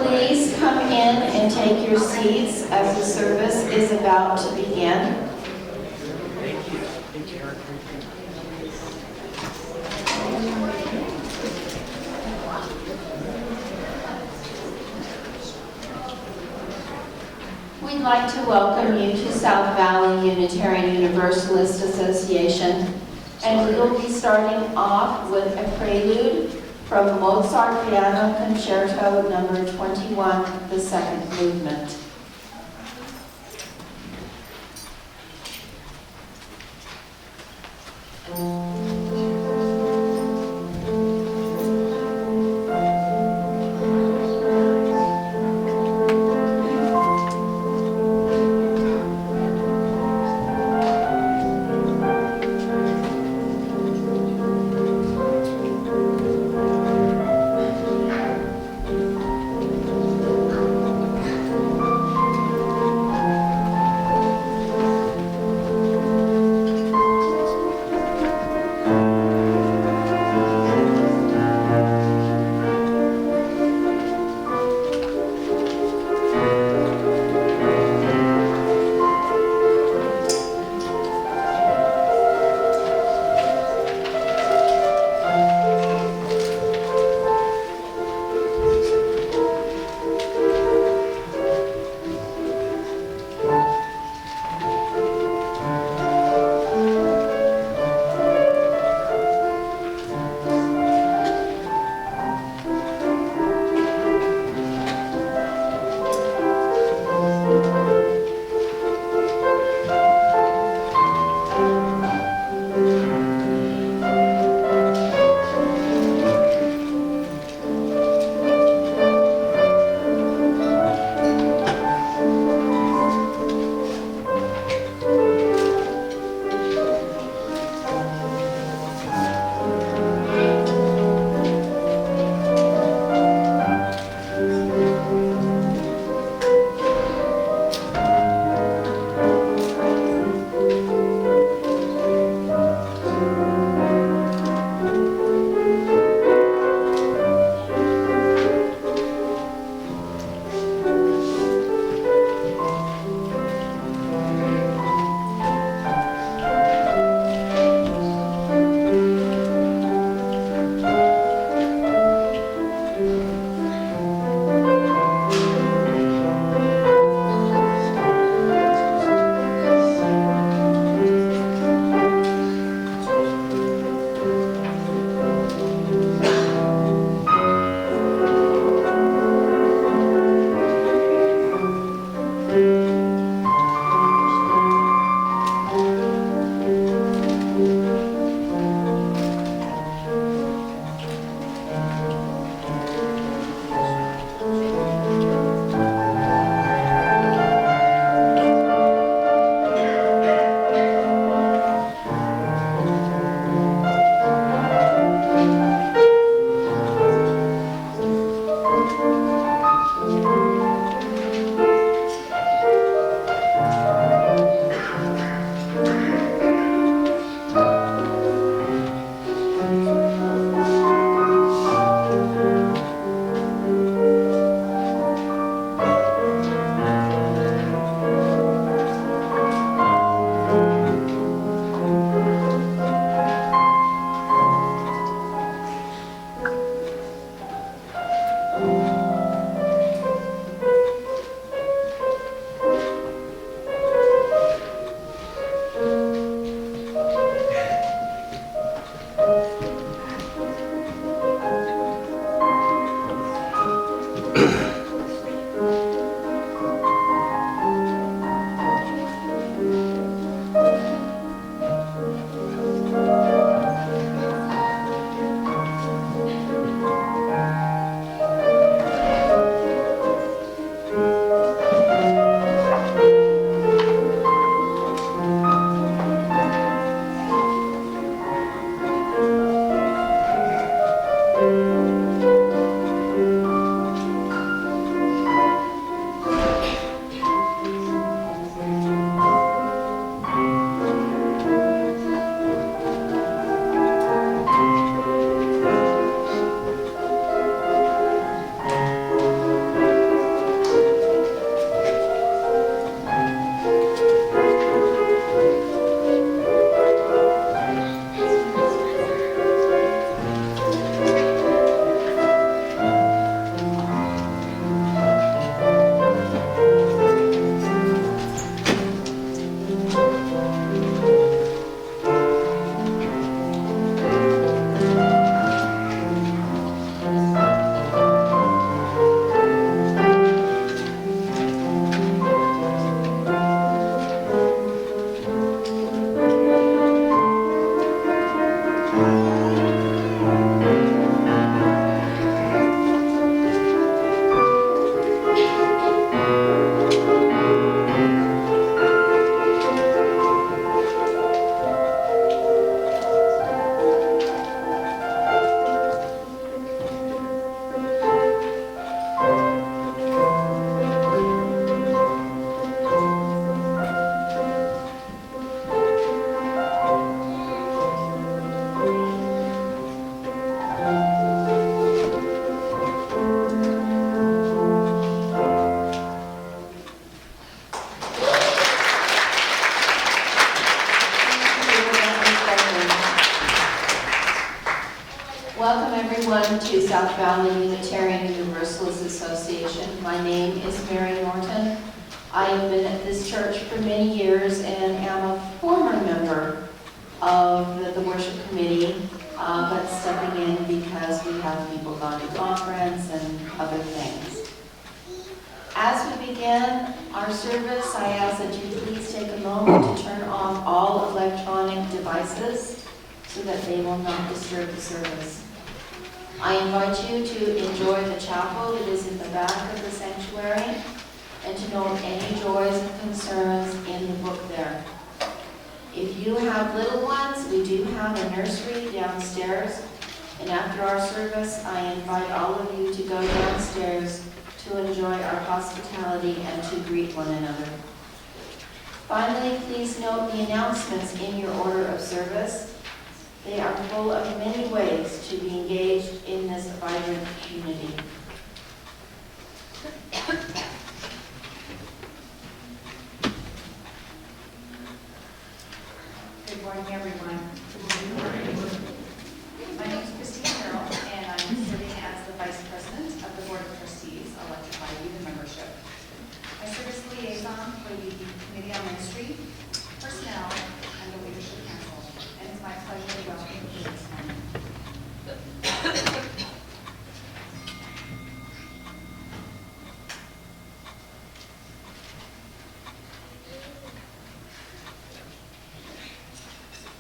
Please come in and take your seats as the service is about to begin. We'd like to welcome you to South Valley Unitarian Universalist Association, and we will be starting off with a prelude from Mozart Piano Concerto Number 21, the second movement. everyone to South Valley Unitarian Universalist Association. My name is Mary Norton. I have been at this church for many years and am a former member of the worship committee, but stepping in because we have people gone to conference and other things. As we begin our service, I ask that you please take a moment to turn off all electronic devices so that they will not disturb the service. I invite you to enjoy the chapel that is in the back of the sanctuary and to note any joys and concerns in the book there. If you have little ones, we do have a nursery downstairs, and after our service, I invite all of you to go downstairs to enjoy our hospitality and to greet one another. Finally, please note the announcements in your order of service. They are full of many ways to be engaged in this vibrant community. Good morning, everyone. Good morning. My name is Christine Merrill, and I'm serving as the Vice President of the Board of Trustees, elected by you, the membership. I serve as liaison for the Committee on Ministry, Personnel, and the Leadership Council, and it's my pleasure to welcome you this morning.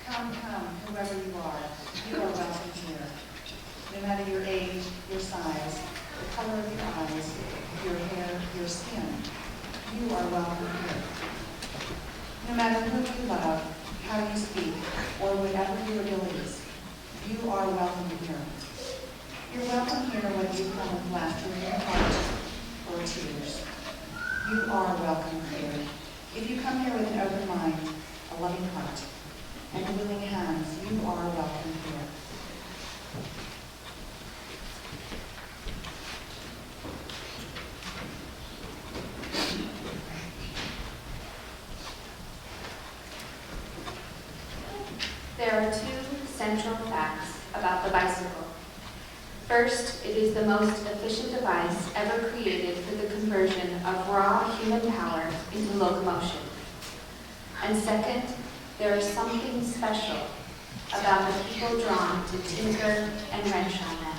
Come, whoever you are welcome here. No matter your age, your size, the color of your eyes, your hair, your skin, you are welcome here. No matter who you love, how you speak, or whatever your abilities, you are welcome here. You're welcome here whether you come with laughter in your heart or tears. You are welcome here. If you come here with an open mind, a loving heart, and willing hands, you are welcome here. There are two central facts about the bicycle. First, it is the most efficient device ever created for the conversion of raw human power into locomotion. And second, there is something special about the people drawn to tinker and wrench on them.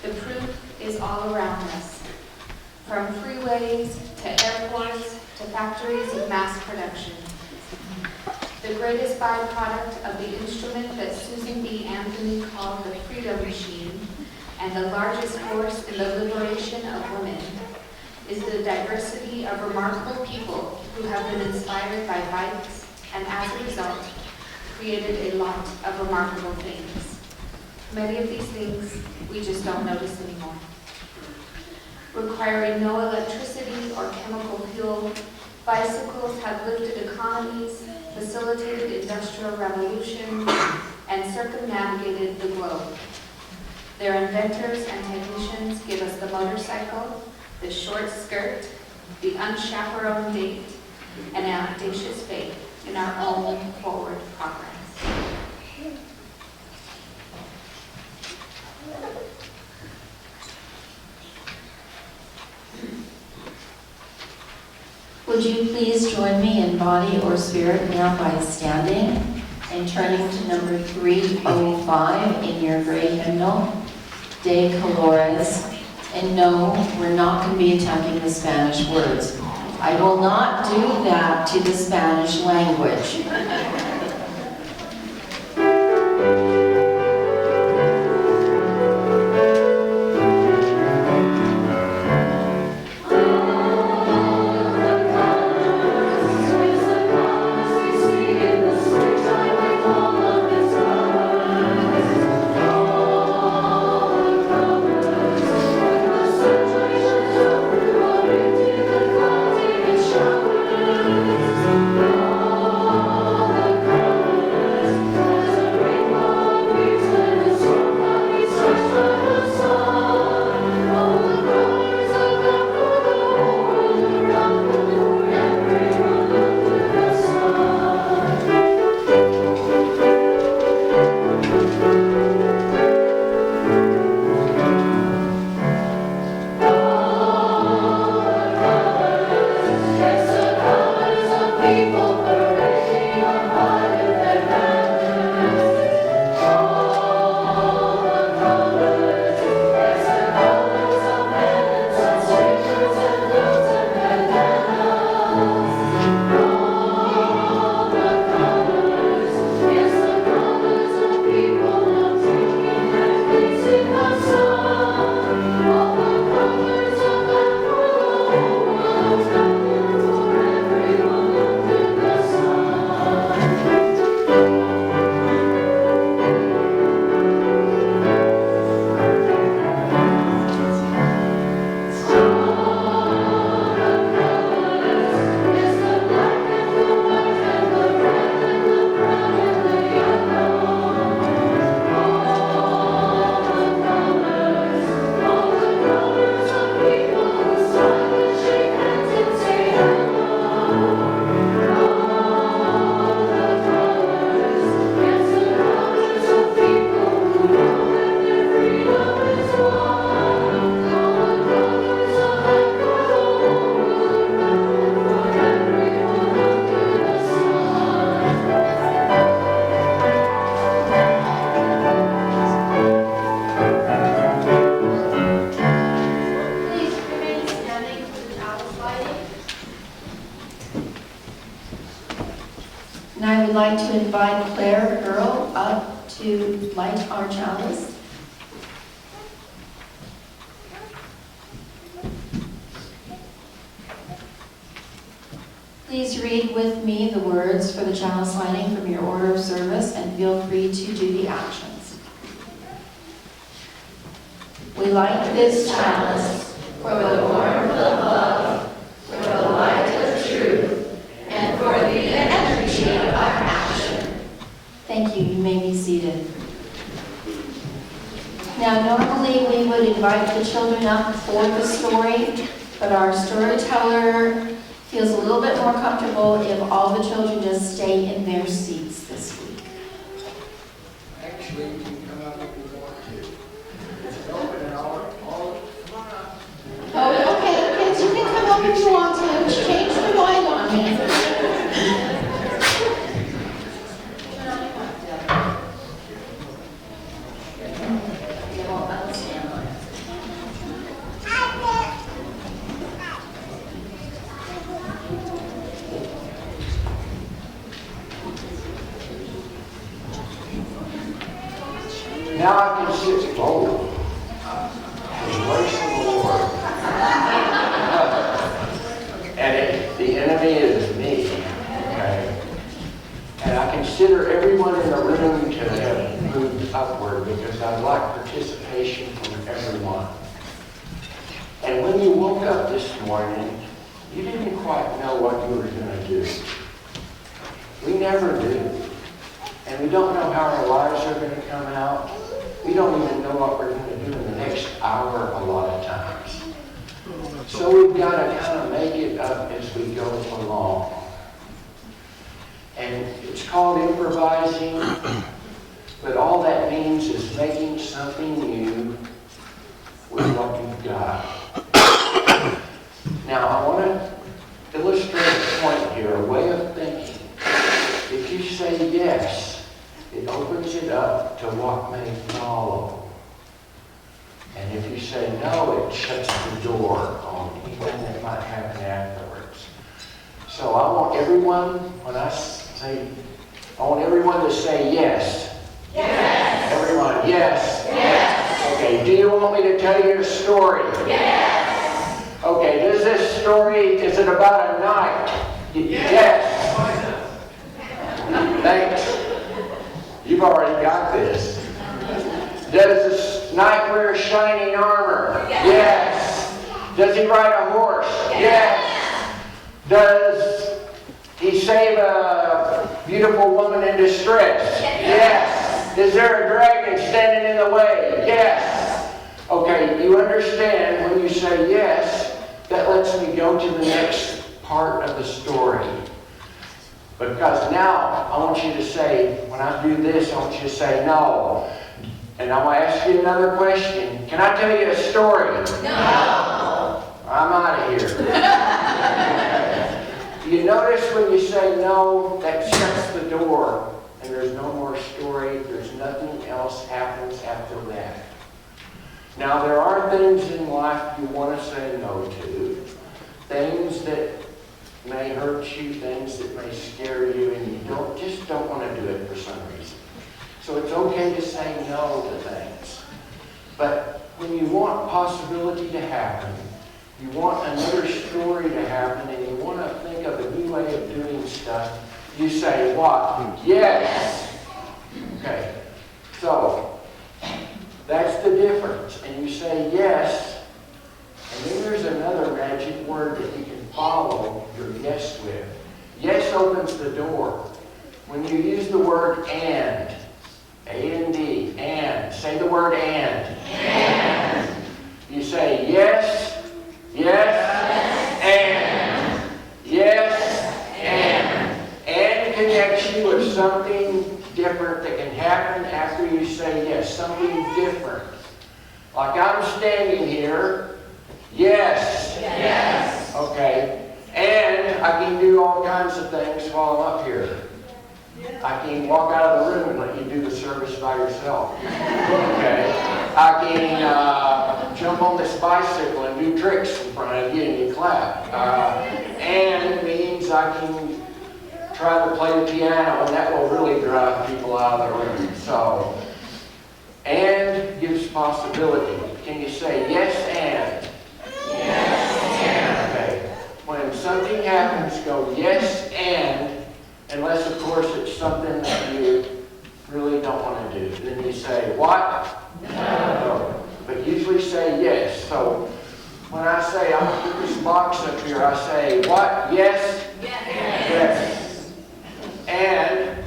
The proof is all around us, from freeways to airports to factories of mass production. The greatest byproduct of the instrument that Susan B. Anthony called the freedom machine and the largest force in the liberation of women is the diversity of remarkable people who have been inspired by bikes and as a result created a lot of remarkable things. Many of these things we just don't notice anymore. Requiring no electricity or chemical fuel, bicycles have lifted economies, facilitated industrial revolution, and circumnavigated the globe. Their inventors and technicians give us the motorcycle, the short skirt, the unchaperoned date, and an audacious faith in our own forward progress. Would you please join me in body or spirit now by standing and turning to number 305 in your gray hymnal, De Colores. And no, we're not going to be attempting the Spanish words. I will not do that to the Spanish language. Claire Earl up to light our chalice. Please read with me the words for the chalice lighting from your order of service and feel free to do the actions. We light this chalice for the warmth of love, for the light of truth, and for the energy of action. Thank you. You may be seated. Now, normally we would invite the children up for the story, but our storyteller feels a little bit more comfortable if all the children just stay in their seats this week. Actually, you can come up if you want to. It's open and all, come on up. Oh, okay, kids, you can come up if you want to. Change your mind on me. Now I can see it's bold. The grace of the Lord. And the enemy is me. Okay? And I consider everyone in the room to have moved upward because I'd like participation from everyone. And when you woke up this morning, you didn't quite know what you were going to do. We never do. And we don't know how our lives are going to come out. We don't even know what we're going to do in the next hour a lot of times. So we've got to kind of make it up as we go along. And it's called improvising, but all that means is making something new with what you've got. Now, I want to illustrate a point here, a way of thinking. If you say yes, it opens it up to what may follow. And if you say no, it shuts the door on anything that might happen afterwards. So I want everyone, when I say, I want everyone to say yes. Yes. Everyone, yes. Yes. Okay, do you want me to tell you a story? Yes. Okay, does this story, is it about a night? Yes. Thanks. You've already got this. Does this knight wear shining armor? Yes. Does he ride a horse? Yes. Does he save a beautiful woman in distress? Yes. Is there a dragon standing in the way? Yes. Okay, you understand when you say yes, that lets me go to the next part of the story. Because now, I want you to say, when I do this, I want you to say no. And I'm going to ask you another question. Can I tell you a story? No. I'm out of here. You notice when you say no, that shuts the door. And there's no more story. There's nothing else happens after that. Now, there are things in life you want to say no to. Things that may hurt you, things that may scare you, and you just don't want to do it for some reason. So it's okay to say no to things. But when you want possibility to happen, you want another story to happen, and you want to think of a new way of doing stuff, you say what? Yes. Okay. So that's the difference. And you say yes, and then there's another magic word that you can follow your yes with. Yes opens the door. When you use the word and, A-N-D, and, say the word and. And. You say yes, yes, and. Yes, and. And connects you with something different that can happen after you say yes, something different. Like I'm standing here, yes. Yes. Okay. And I can do all kinds of things while I'm up here. I can walk out of the room and let you do the service by yourself. Okay. I can jump on this bicycle and do tricks in front of you and you clap. And means I can try to play the piano, and that will really drive people out of the room. So, and gives possibility. Can you say yes and? Yes and. Okay. When something happens, go yes and, unless of course it's something that you really don't want to do. Then you say what? No. But usually say yes. So when I say I'm going to put this box up here, I say what? Yes? Yes. And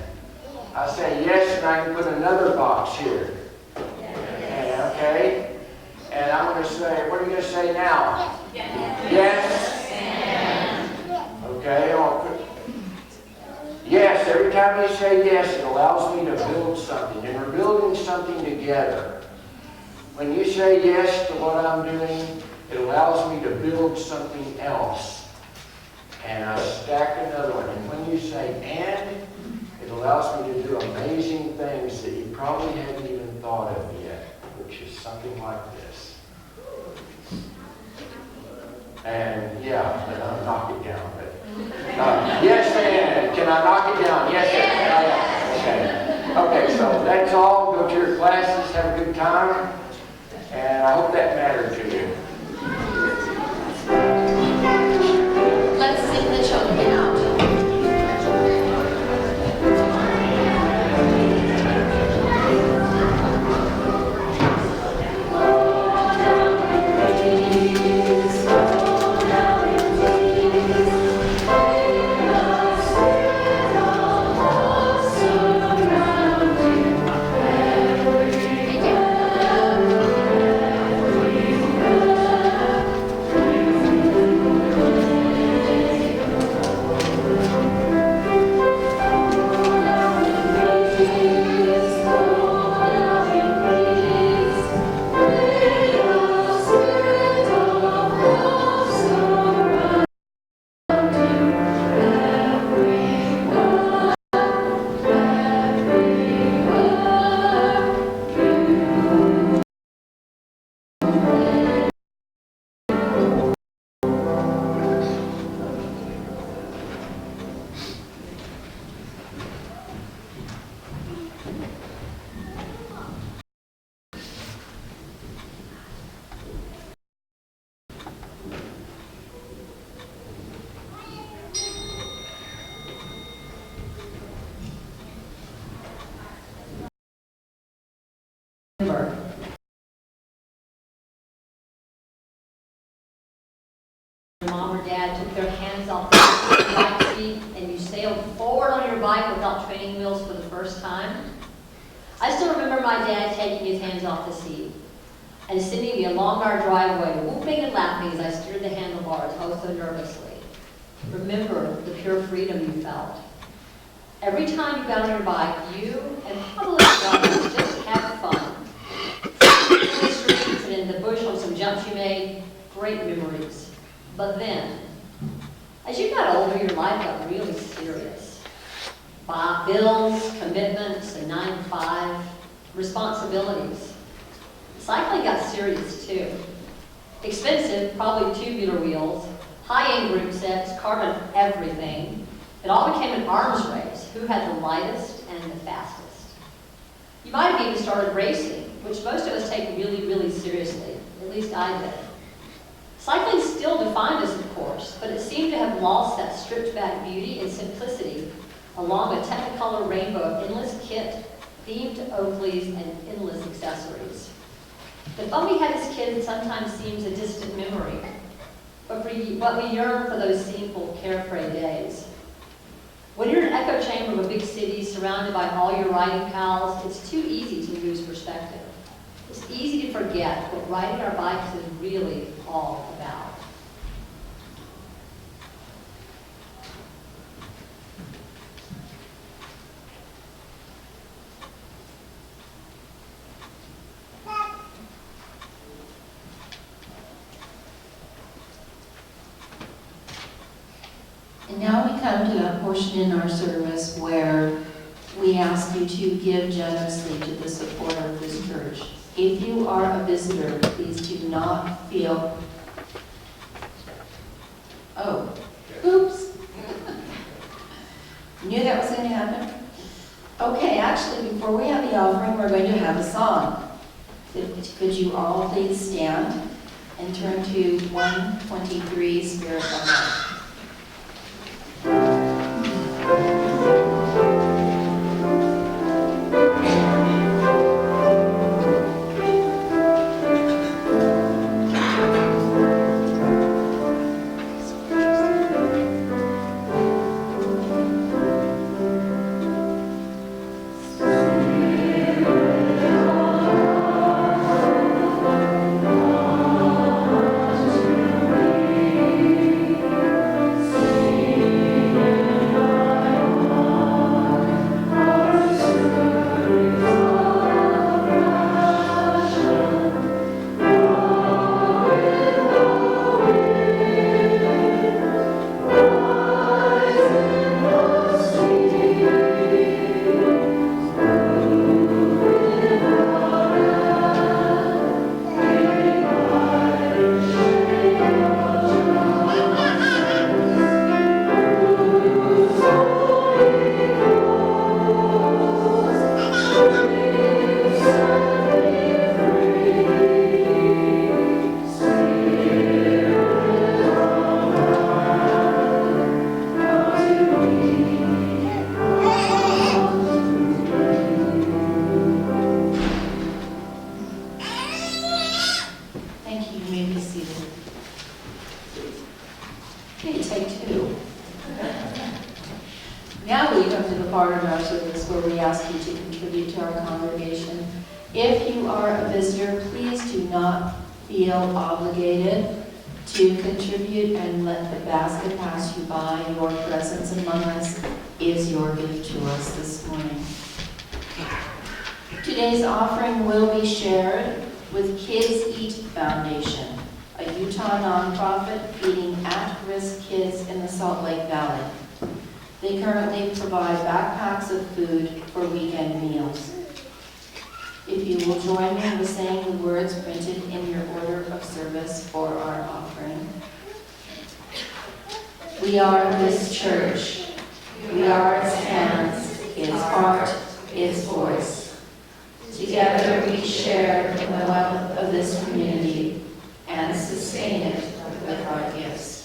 I say yes, and I can put another box here. And, okay? And I'm going to say, what are you going to say now? Yes. Okay? I'll put, yes, every time you say yes, it allows me to build something. And we're building something together. When you say yes to what I'm doing, it allows me to build something else. And I stack another one. And when you say and, it allows me to do amazing things that you probably haven't even thought of yet, which is something like this. And yeah, but I'll knock it down. But, yes and. Can I knock it down? Yes and. Okay. Okay, so that's all. Go to your classes, have a good time. And I hope that mattered to you. Let's sing the children out. Mom or dad took their hands off the bike seat and you sailed forward on your bike without training wheels for the first time. I still remember my dad taking his hands off the seat and sending me along our driveway, whooping and laughing as I steered the handlebars, oh so nervously. Remember the pure freedom you felt. Every time you got on your bike, you and probably others just have fun. In the streets and in the bush on some jumps you made, great memories. But then, as you got older, your life got really serious. Bills, commitments, and 9 to 5, responsibilities. Cycling got serious too. Expensive, probably tubular wheels, high-end group sets, carbon everything. It all became an arms race, who had the lightest and the fastest. You might have even started racing, which most of us take really, really seriously. At least I did. Cycling still defined us, of course, but it seemed to have lost that stripped-back beauty and simplicity along a technicolor rainbow of endless kit, themed Oakleys, and endless accessories. The fun we had as kids sometimes seems a distant memory, but we yearn for those simple, carefree days. When you're in an echo chamber of a big city surrounded by all your riding pals, it's too easy to lose perspective. It's easy to forget what riding our bikes is really all about. And now we come to that portion in our service where we ask you to give generously to the support of this church. If you are a visitor, please do not feel, oh, oops. Knew that was going to happen? Okay, actually, before we have the offering, we're going to have a song. Could you all please stand and turn to 123, Spirit of Life. If you are a visitor, please do not feel obligated to contribute and let the basket pass you by. Your presence among us is your gift to us this morning. Today's offering will be shared with Kids Eat Foundation, a Utah nonprofit feeding at-risk kids in the Salt Lake Valley. They currently provide backpacks of food for weekend meals. If you will join me in saying the words printed in your order of service for our offering. We are this church. We are its hands, its heart, its voice. Together we share in the wealth of this community and sustain it with our gifts.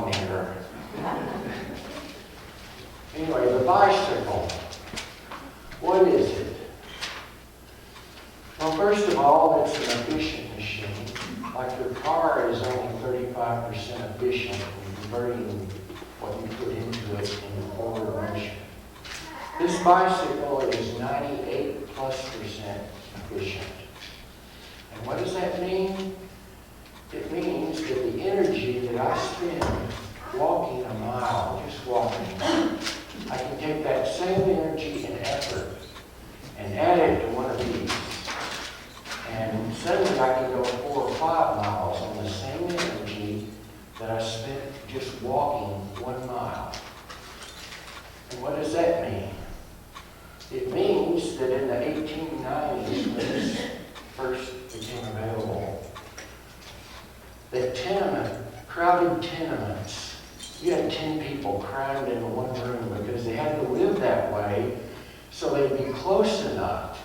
on here. Anyway, the bicycle. What is it? Well, first of all, it's an efficient machine. Like your car is only 35% efficient in converting what you put into it in forward motion. This bicycle is 98+% efficient. And what does that mean? It means that the energy that I spend walking a mile, just walking, I can take that same energy and effort and add it to one of these. And suddenly I can go 4 or 5 miles on the same energy that I spent just walking 1 mile. And what does that mean? It means that in the 1890s, when this first became available, that crowded tenements, you had 10 people crammed into one room because they had to live that way so they'd be close enough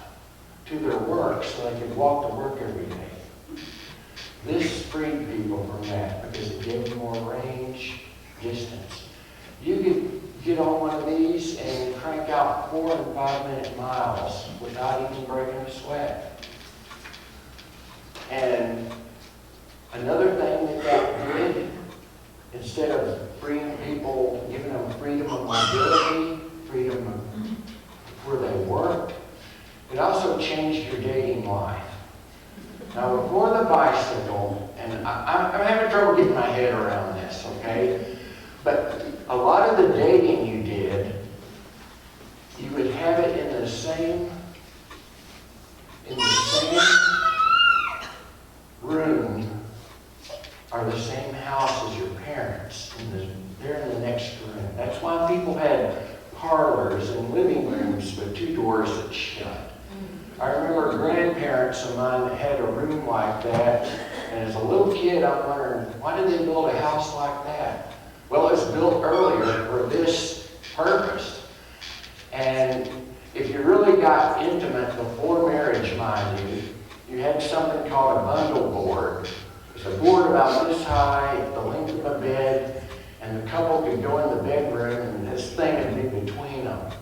to their work so they could walk to work every day. This freed people from that because it gave them more range, distance. You could get on one of these and crank out 4 and 5 minute miles without even breaking a sweat. And another thing that did, instead of freeing people, giving them freedom of mobility, freedom of where they worked, it also changed your dating life. Now, before the bicycle, and I'm having trouble getting my head around this, okay? But a lot of the dating you did, you would have it in the same room or the same house as your parents. They're in the next room. That's why people had parlors and living rooms with 2 doors that shut. I remember grandparents of mine that had a room like that, and as a little kid I'm wondering, why did they build a house like that? Well, it was built earlier for this purpose. And if you really got intimate before marriage, mind you, you had something called a bundle board. It's a board about this high, the length of a bed, and the couple could go in the bedroom and this thing would be between them.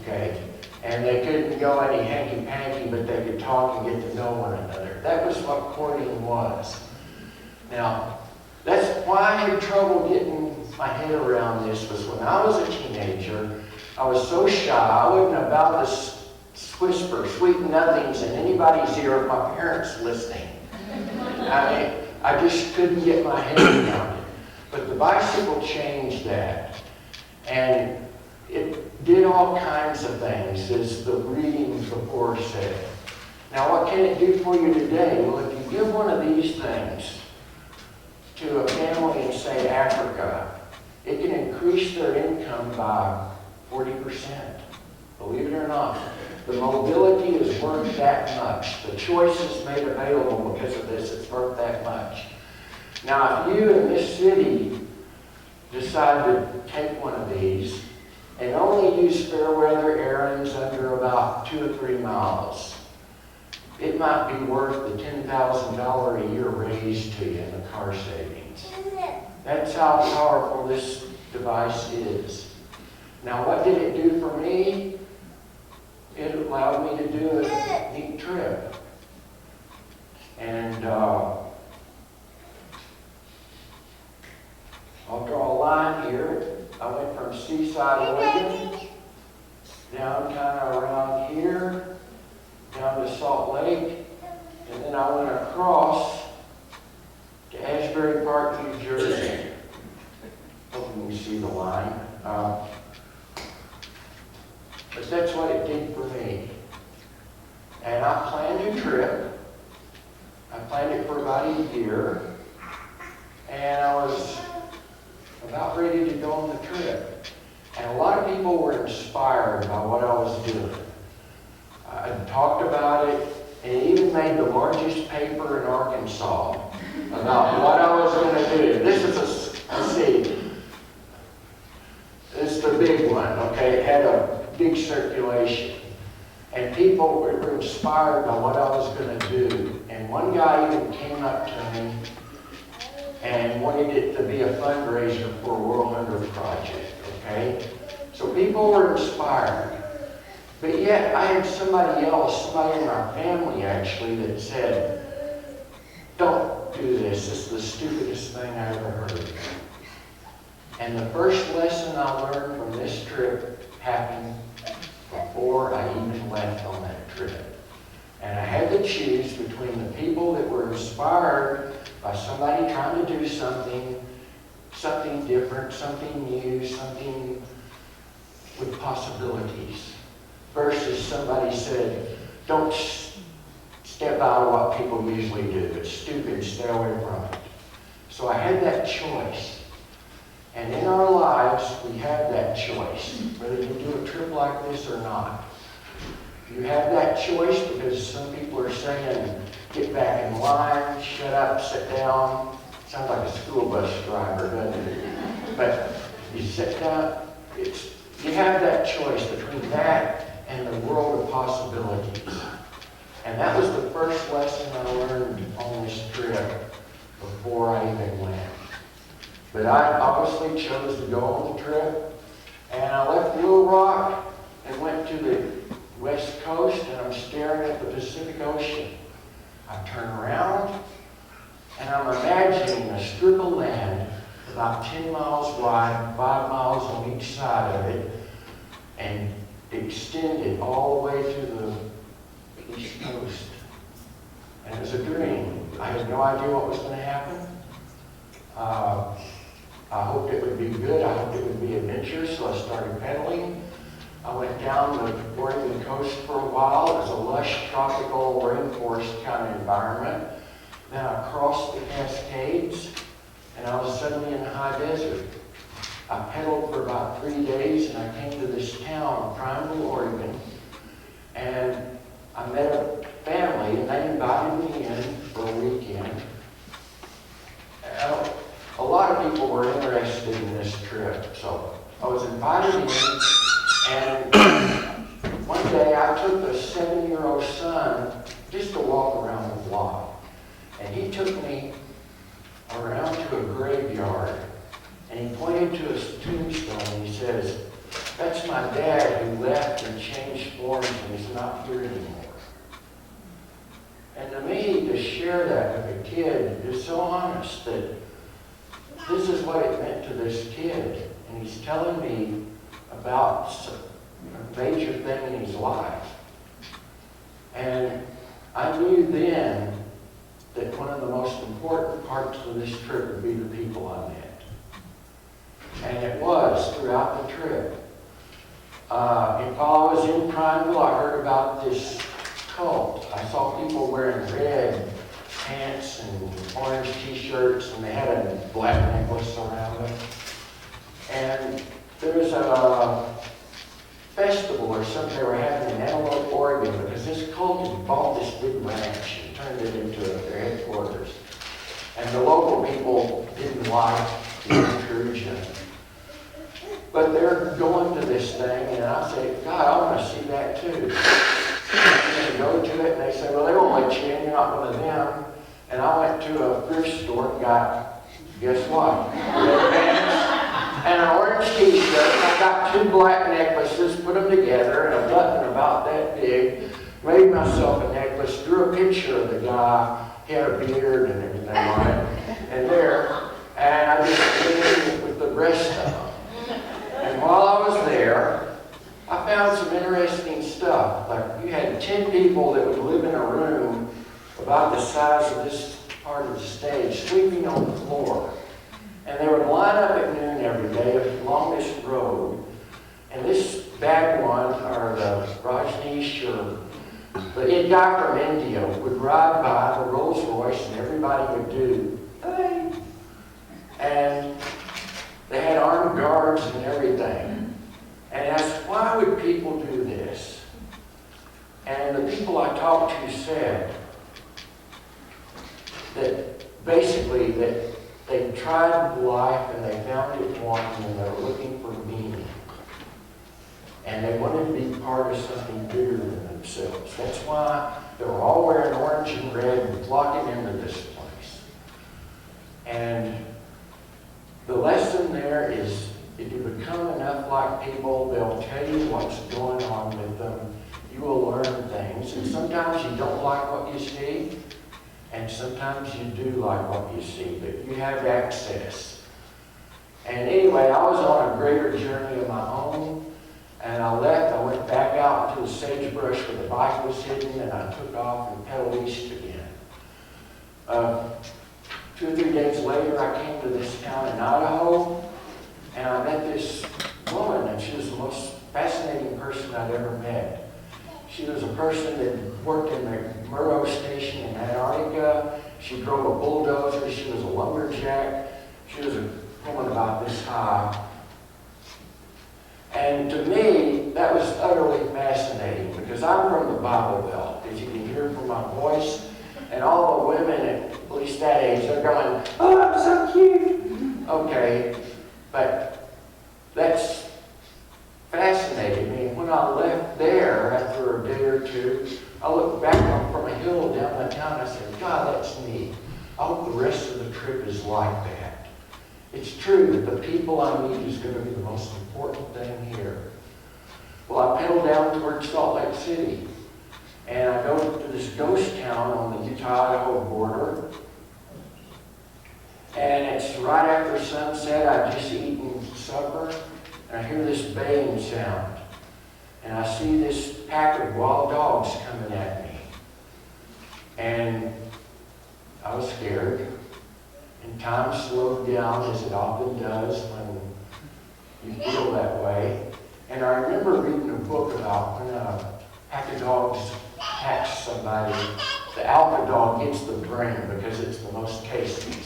Okay? And they couldn't go any hanky-panky, but they could talk and get to know one another. That was what courting was. Now, that's why I had trouble getting my head around this, was when I was a teenager, I was so shy, I wasn't about to whisper sweet nothings in anybody's ear if my parents listening. I just couldn't get my head around it. But the bicycle changed that. And it did all kinds of things, as the readings before said. Now, what can it do for you today? Well, if you give one of these things to a family in, say, Africa, it can increase their income by 40%. Believe it or not. The mobility is worth that much. The choices made available because of this, it's worth that much. Now, if you in this city decide to take one of these and only use fair weather errands under about 2 or 3 miles, it might be worth the $10,000 a year raise to you in the car savings. That's how powerful this device is. Now, what did it do for me? It allowed me to do a neat trip. And I'll draw a line here. I went from Seaside, Oregon, down kind of around here, down to Salt Lake, and then I went across to Asbury Park, New Jersey. Hope you can see the line. But that's what it did for me. And I planned a trip. I planned it for about a year. And I was about ready to go on the trip. And a lot of people were inspired by what I was doing. I talked about it, and it even made the largest paper in Arkansas about what I was going to do. This is let's see, this is the big one, okay? It had a big circulation. And people were inspired by what I was going to do. And one guy even came up to me and wanted it to be a fundraiser for a World Hunger Project, okay? So people were inspired. But yet I had somebody else, somebody in our family actually, that said, don't do this. This is the stupidest thing I ever heard. And the first lesson I learned from this trip happened before I even left on that trip. And I had to choose between the people that were inspired by somebody trying to do something different, something new, something with possibilities, versus somebody said, don't step out of what people usually do. It's stupid, stay away from it. So I had that choice. And in our lives, we have that choice, whether you do a trip like this or not. You have that choice because some people are saying, get back in line, shut up, sit down. Sounds like a school bus driver, doesn't it? But you sit down, you have that choice between that and the world of possibilities. And that was the first lesson I learned on this trip before I even went. But I obviously chose to go on the trip, and I left Little Rock and went to the West Coast, and I'm staring at the Pacific Ocean. I turn around, and I'm imagining a strip of land about 10 miles wide, 5 miles on each side of it, and extended all the way to the East Coast. And it was a dream. I had no idea what was going to happen. I hoped it would be good. I hoped it would be adventurous, so I started pedaling. I went down the Oregon coast for a while. It was a lush, tropical, rainforest kind of environment. Then I crossed the Cascades, and I was suddenly in the high desert. I pedaled for about 3 days, and I came to this town, Primal, Oregon, and I met a family, and they invited me in for a weekend. A lot of people were interested in this trip, so I was invited in, and one day I took a 7-year-old son just to walk around the block, and he took me around to a graveyard, and he pointed to his tombstone, and he says, "That's my dad who left and changed forms, and he's not here anymore." And to me, to share that with a kid is so honest that this is what it meant to this kid. And he's telling me about a major thing in his life. And I knew then that one of the most important parts of this trip would be the people I met. And it was throughout the trip. And while I was in Prineville, I heard about this cult. I saw people wearing red pants and orange t-shirts, and they had a black necklace around them. And there was a festival or something they were having in Antelope, Oregon, because this cult had bought this big ranch and turned it into their headquarters. And the local people didn't like the intrusion. But they're going to this thing, and I say, God, I want to see that too. And they go to it, and they say, well, they won't let you in, you're not one of them. And I went to a thrift store and got, guess what? Red pants and an orange t-shirt. And I got 2 black necklaces, put them together, and a button about that big. Made myself a necklace, drew a picture of the guy. He had a beard and everything on it. And there, and I just went in with the rest of them. And while I was there, I found some interesting stuff. Like you had 10 people that would live in a room about the size of this part of the stage, sleeping on the floor. And they would line up at noon every day along this road. And this bad one, or the Rajneesh, or the guy from India would ride by the Rolls Royce, and everybody would do, hey. And they had armed guards and everything. And I asked, why would people do this? And the people I talked to said that basically that they tried life and they found it wanting and they were looking for meaning. And they wanted to be part of something bigger than themselves. That's why they were all wearing orange and red and flocking into this place. And lesson there is if you become enough like people, they'll tell you what's going on with them. You will learn things. And sometimes you don't like what you see, and sometimes you do like what you see, but you have access. And anyway, I was on a greater journey of my own, and I left. I went back out into the sagebrush where the bike was hidden, and I took off and pedaled east again. 2 or 3 days later, I came to this town in Idaho, and I met this woman, and she was the most fascinating person I'd ever met. She was a person that worked in the Murrow Station in Antarctica. She drove a bulldozer. She was a lumberjack. She was a woman about this high. And to me, that was utterly fascinating because I'm from the Bible Belt, as you can hear from my voice. And all the women, at least that age, they're going, "Oh, I'm so cute." Okay, but that's fascinating me. When I left there after a day or two, I looked back up from a hill down the town and I said, "God, that's neat. I hope the rest of the trip is like that." It's true that the people I meet is going to be the most important thing here. Well, I pedaled down towards Salt Lake City, and I go to this ghost town on the Utah-Idaho border, and it's right after sunset. I've just eaten supper, and I hear this baying sound, and I see this pack of wild dogs coming at me, and I was scared. And time slowed down, as it often does when you feel that way. And I remember reading a book about when a pack of dogs attacks somebody, the alpha dog gets the brain because it's the most tasty.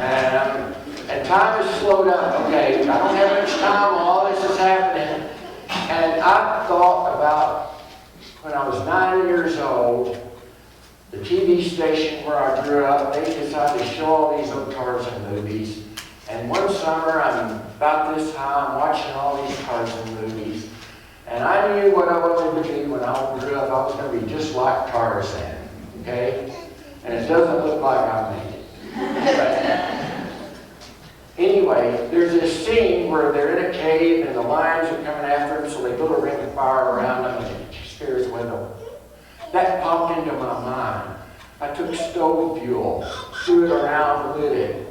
And time has slowed up. Okay, I don't have much time while all this is happening. And I thought about when I was 9 years old, the TV station where I grew up, they decided to show all these old Tarzan movies. And one summer, I'm about this high, I'm watching all these Tarzan movies. And I knew what I wanted to be when I grew up. I was going to be just like Tarzan, okay? And it doesn't look like I made it. But anyway, there's this scene where they're in a cave and the lions are coming after them, so they build a ring of fire around them and it scares away the... That popped into my mind. I took stove fuel, threw it around, lit it,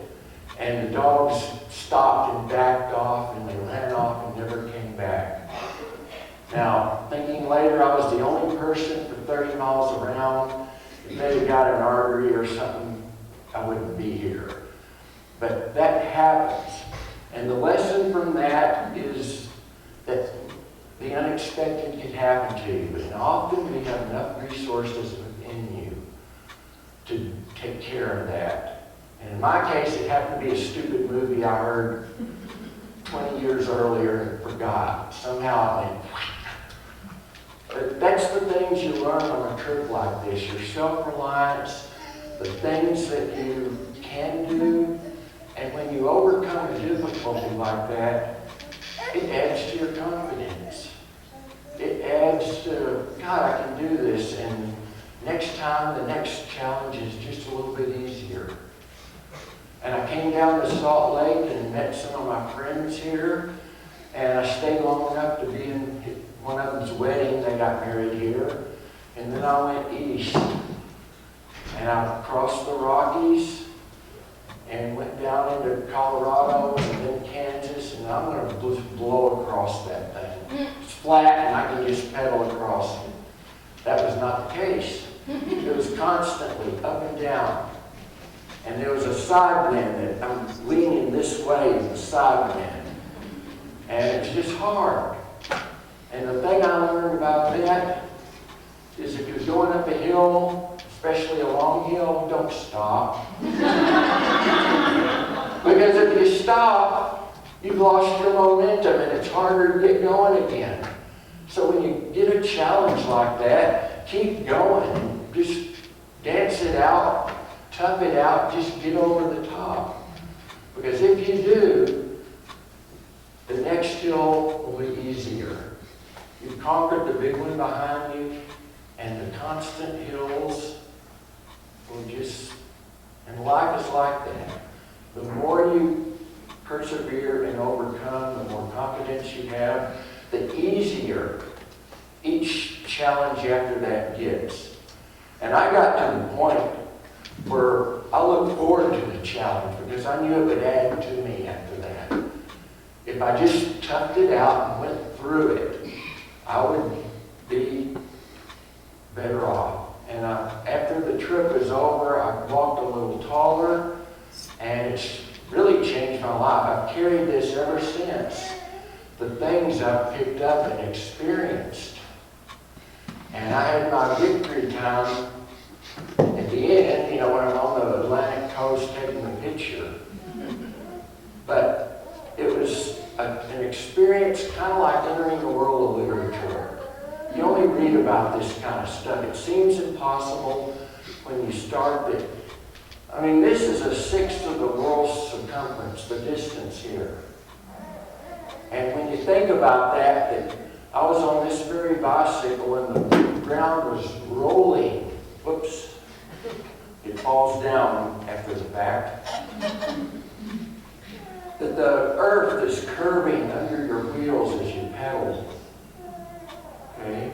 and the dogs stopped and backed off, and they ran off and never came back. Now, thinking later, I was the only person for 30 miles around. If they had got an artery or something, I wouldn't be here. But that happens. And the lesson from that is that the unexpected can happen to you. And often we have enough resources within you to take care of that. And in my case, it happened to be a stupid movie I heard 20 years earlier and forgot. Somehow it went. But that's the things you learn on a trip like this. Your self-reliance, the things that you can do. And when you overcome a difficulty like that, it adds to your confidence. It adds to, God, I can do this. And next time, the next challenge is just a little bit easier. And I came down to Salt Lake and met some of my friends here. And I stayed long enough to be in one of them's wedding. They got married here. And then I went east. And I crossed the Rockies and went down into Colorado and then Kansas. And I'm going to just blow across that thing. It's flat and I can just pedal across it. That was not the case. It was constantly up and down. And there was a side wind that I'm leaning this way in the side wind. And it's just hard. And the thing I learned about that is if you're going up a hill, especially a long hill, don't stop. Because if you stop, you've lost your momentum and it's harder to get going again. So when you get a challenge like that, keep going. Just dance it out, tough it out, just get over the top. Because if you do, the next hill will be easier. You've conquered the big one behind you, and the constant hills will just, and life is like that. The more you persevere and overcome, the more confidence you have, the easier each challenge after that gets. And I got to the point where I looked forward to the challenge because I knew it would add to me after that. If I just toughed it out and went through it, I would be better off. And after the trip was over, I walked a little taller, and it's really changed my life. I've carried this ever since. The things I've picked up and experienced. And I had my victory time at the end, when I'm on the Atlantic coast taking the picture. But it was an experience kind of like entering the world of literature. You only read about this kind of stuff. It seems impossible when you start it. I mean, this is a sixth of the world's circumference, the distance here. And when you think about that I was on this very bicycle and the ground was rolling. Whoops. It falls down after the fact. That the earth is curving under your wheels as you pedal. Okay?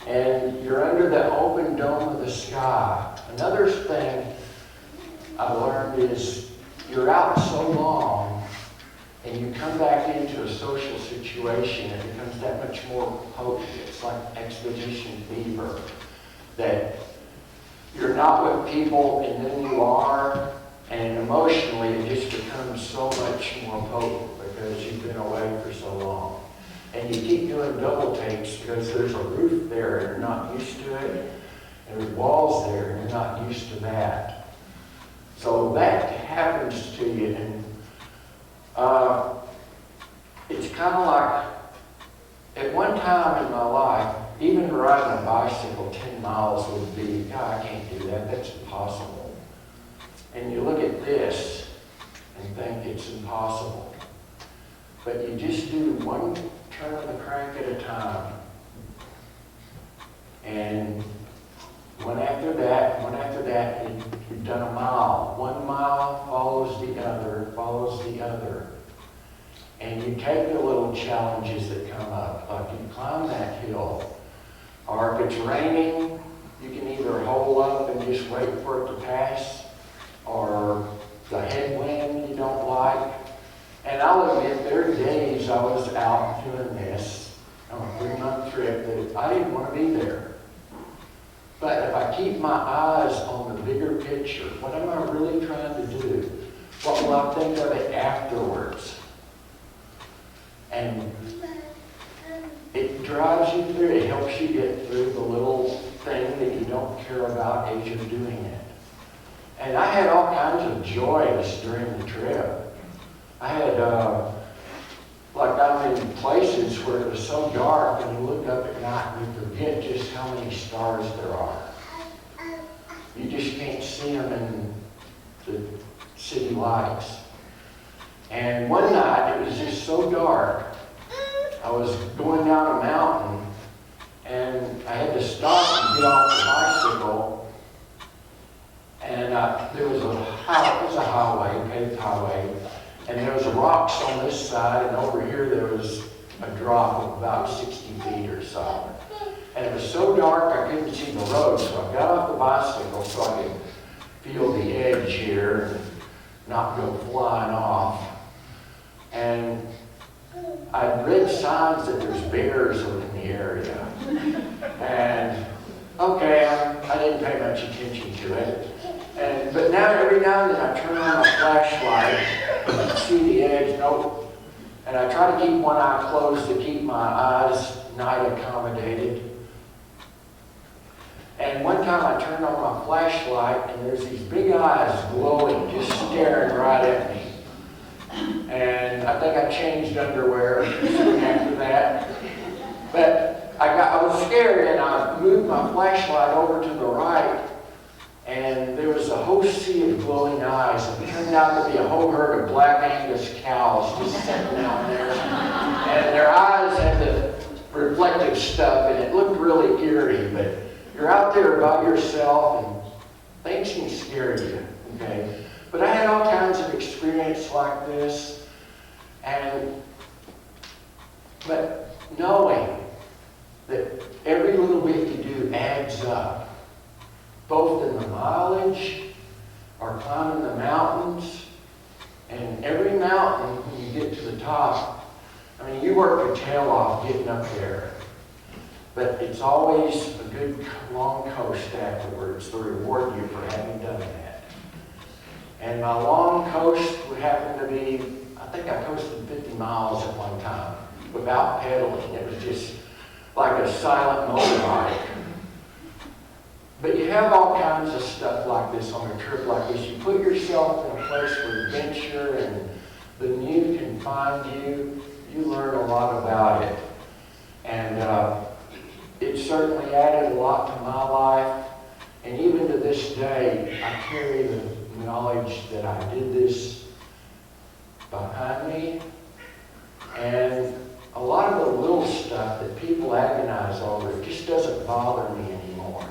And you're under the open dome of the sky. Another thing I learned is you're out so long and you come back into a social situation, it becomes that much more potent. It's like expedition fever. That you're not with people and then you are, and emotionally it just becomes so much more potent because you've been away for so long. And you keep doing double takes because there's a roof there and you're not used to it, and there's walls there and you're not used to that. So that happens to you, and it's kind of like, at one time in my life, even riding a bicycle 10 miles would be, God, I can't do that, that's impossible. And you look at this and think it's impossible. But you just do one turn of the crank at a time. And one after that, you've done a mile. 1 mile follows the other. And you take the little challenges that come up, like you climb that hill. Or if it's raining, you can either hole up and just wait for it to pass, or the headwind you don't like. And I'll admit, there are days I was out doing this on a 3-month trip that I didn't want to be there. But if I keep my eyes on the bigger picture, what am I really trying to do? What will I think of it afterwards? And it drives you through, it helps you get through the little thing that you don't care about as you're doing it. And I had all kinds of joys during the trip. I had, I'm in places where it was so dark and you look up at night and you forget just how many stars there are. You just can't see them in the city lights. And one night, it was just so dark, I was going down a mountain, and I had to stop and get off the bicycle, and there was a highway, paved highway, and there was rocks on this side, and over here there was a drop of about 60 feet or so. And it was so dark I couldn't see the road, so I got off the bicycle so I could feel the edge here and not go flying off. And I'd read signs that there's bears in the area. And okay, I didn't pay much attention to it. But now, every now and then I turn on my flashlight and see the edge, nope. And I try to keep one eye closed to keep my eyes night accommodated. And one time I turned on my flashlight and there's these big eyes glowing, just staring right at me. And I think I changed underwear soon after that. But I was scared and I moved my flashlight over to the right, and there was a whole sea of glowing eyes. It turned out to be a whole herd of Black Angus cows just sitting down there. And their eyes had the reflective stuff, and it looked really eerie. But you're out there by yourself, and things can scare you, okay? But I had all kinds of experience like this, but knowing that every little bit you do adds up, both in the mileage or climbing the mountains, and every mountain when you get to the top, I mean, you work your tail off getting up there, but it's always a good long coast afterwards to reward you for having done that. And my long coast would happen to be, I think I coasted 50 miles at one time without pedaling. It was just like a silent motorbike. But you have all kinds of stuff like this on a trip like this. You put yourself in a place where adventure and the new can find you. You learn a lot about it. And it certainly added a lot to my life. And even to this day, I carry the knowledge that I did this behind me. And a lot of the little stuff that people agonize over just doesn't bother me anymore.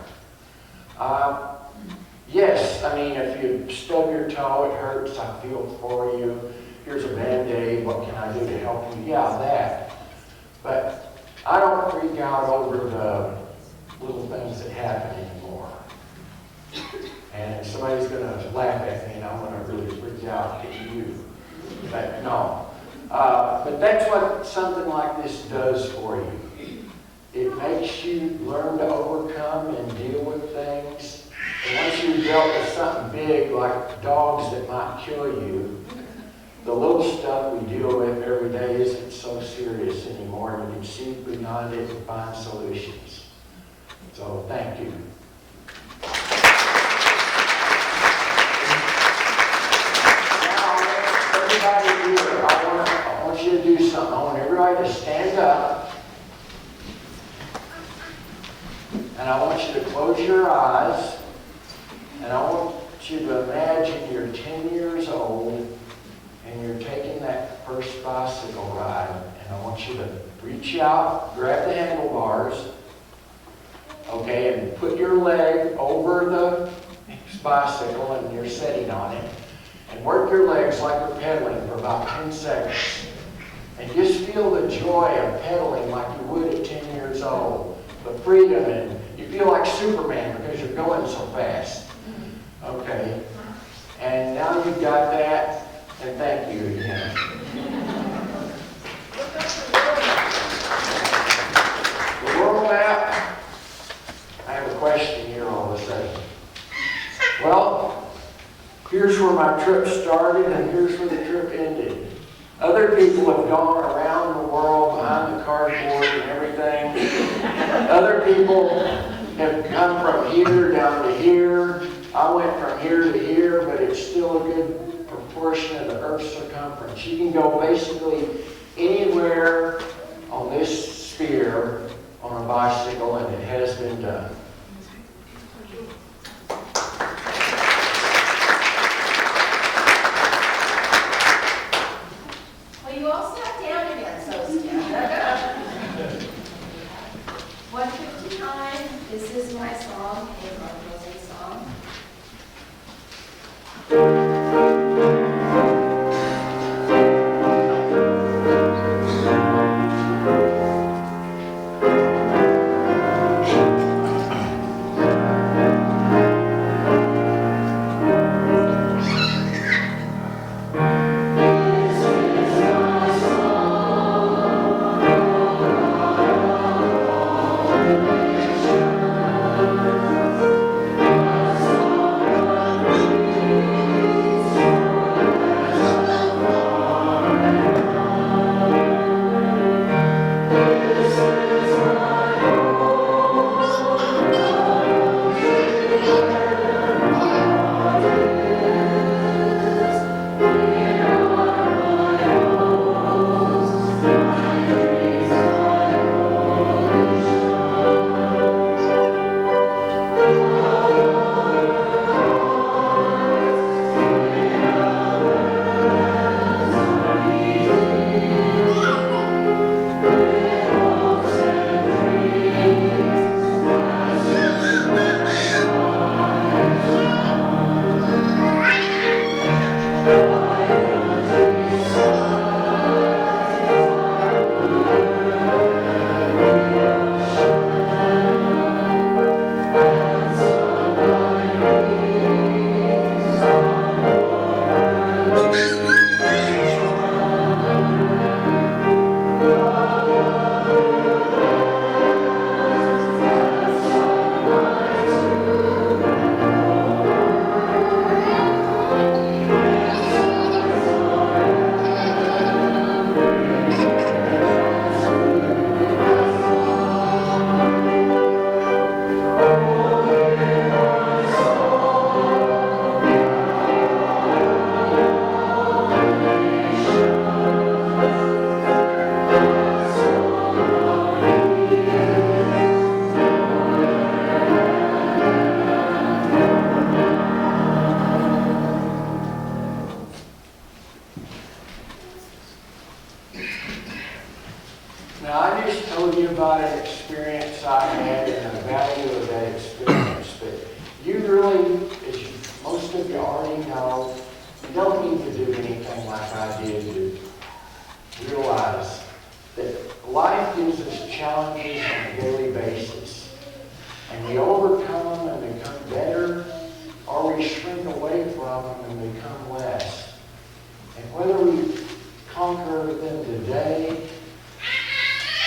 Yes, I mean, if you stub your toe, it hurts, I feel for you. Here's a Band-Aid, what can I do to help you? Yeah, that. But I don't freak out over the little things that happen anymore. And somebody's going to laugh at me and I'm going to really freak out at you. But no. But that's what something like this does for you. It makes you learn to overcome and deal with things. And once you've dealt with something big like dogs that might kill you, the little stuff we deal with every day isn't so serious anymore. You can see beyond it and find solutions. So thank you. Now, everybody here, I want you to do something. I want everybody to stand up. And I want you to close your eyes. And I want you to imagine you're 10 years old and you're taking that first bicycle ride. And I want you to reach out, grab the handlebars, okay, and put your leg over the bicycle and you're sitting on it. And work your legs like you're pedaling for about 10 seconds. And just feel the joy of pedaling like you would at 10 years old. The freedom, and you feel like Superman because you're going so fast. Okay. And now you've got that, and thank you again. The world map, I have a question here all of a sudden. Well, here's where my trip started, and here's where the trip ended. Other people have gone around the world behind the cardboard and everything. Other people have come from here down to here. I went from here to here, but it's still a good proportion of the Earth's circumference. You can go basically anywhere on this sphere on a bicycle, and it has been done. Well, you all sat down again, so stand up. 159, this is my song, a closing song. Now, I just told you about an experience I had and the value of that experience, but you really, as most of you already know, you don't need to do anything like I did to realize that life gives us challenges on a daily basis, and we overcome them and become better, or we shrink away from them and become less. And whether we conquer them today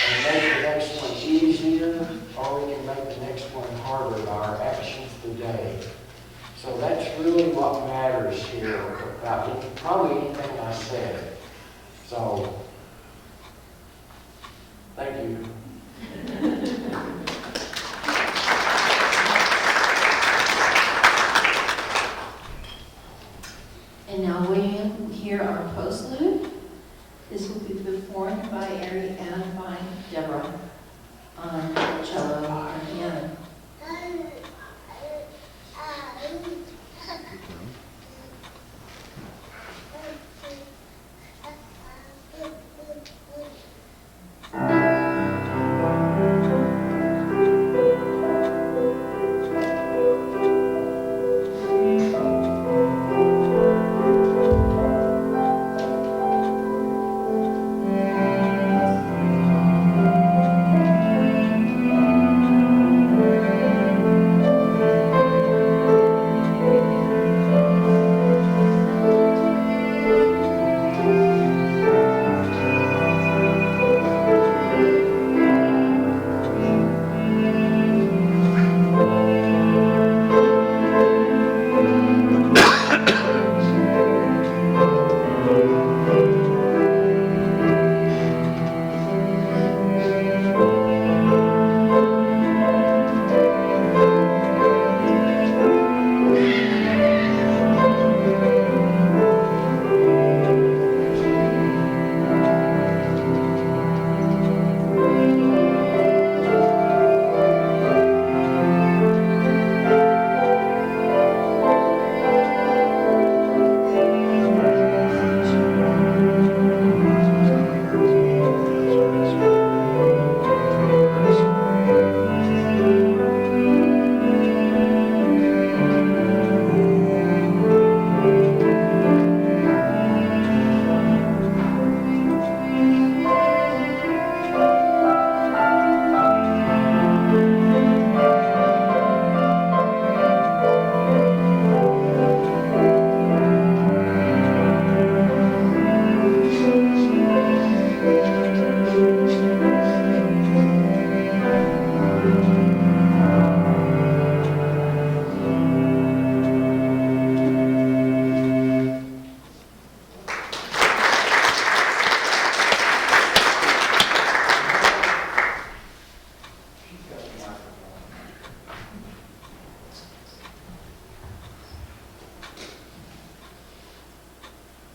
and make the next one easier, or we can make the next one harder by our actions today. So that's really what matters here about probably anything I said. So, thank you. And now we hear our postlude. This will be performed by Ari and by Deborah on cello and piano.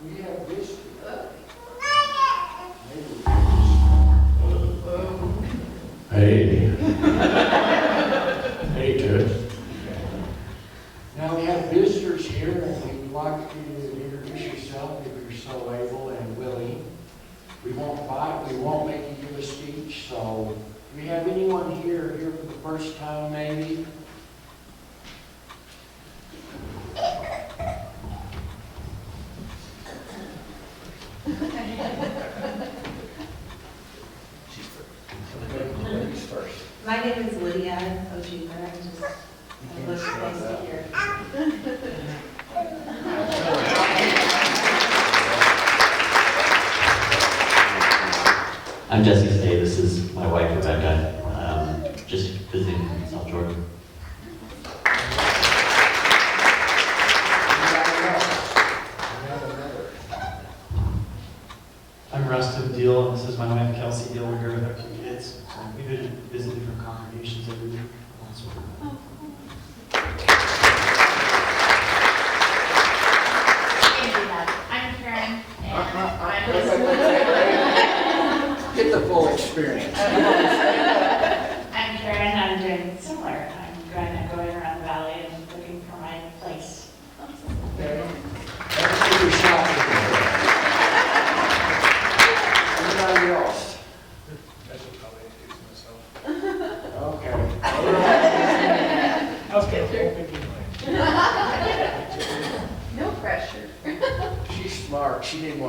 We have this. Hey. Hey, Ted. Now we have visitors here, and we'd like you to introduce yourself if you're so able and willing. We won't make you give a speech, so do we have anyone here for the first time maybe? Ladies first. My name is Lydia Ojima. I'm just a little close here. I'm Jesse Stay. This is my wife, Rebecca. Just visiting from South Georgia. I'm Rustin Deal, and this is my wife Kelsey Deal. We're here with our two kids. We visit different congregations every week. I'm Karen, and Get the full experience. I'm Karen. I'm doing similar. I'm going around the valley and looking for my place. Okay. Let's give you a shot. Anybody else?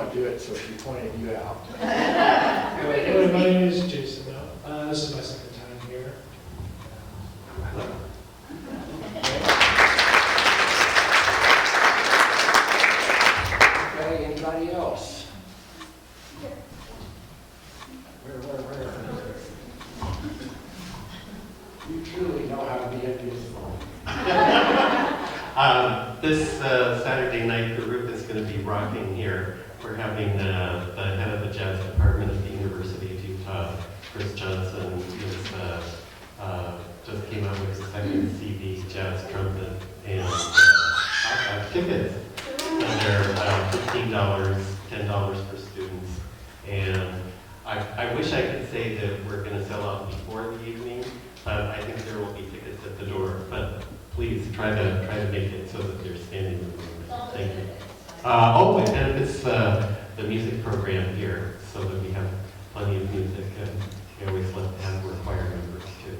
want to do it, so she pointed you out. Hello, my name is Jason. This is my second time here. Okay, anybody else? Where? You truly know how to be a beautiful. This Saturday night, the roof is going to be rocking here. We're having the head of the jazz department at the University of Utah, Chris Johnson, just came out with his second CD, Jazz Trumpet, and I got tickets. So they're $15, $10 for students. And I wish I could say that we're going to sell out before the evening, but I think there will be tickets at the door. But please try to make it so that they're standing room only. Thank you. And it benefits the music program here, so that we have plenty of music, and we always love to have choir members too.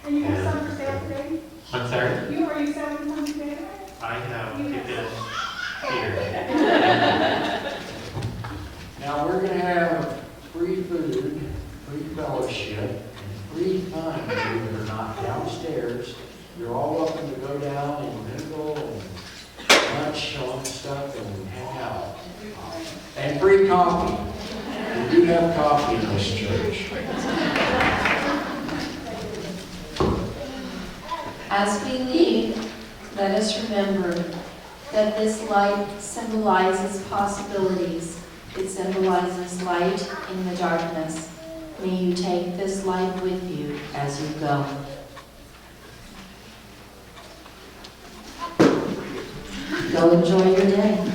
And you have some for sale today? I'm sorry? Are you selling some today? I have tickets here. Now, we're going to have free food, free fellowship, and free fun, believe it or not, downstairs. You're all welcome to go down and mingle and lunch on stuff and hang out. And free coffee. We do have coffee in this church. As we leave, let us remember that this light symbolizes possibilities. It symbolizes light in the darkness. May you take this light with you as you go. Go enjoy your day.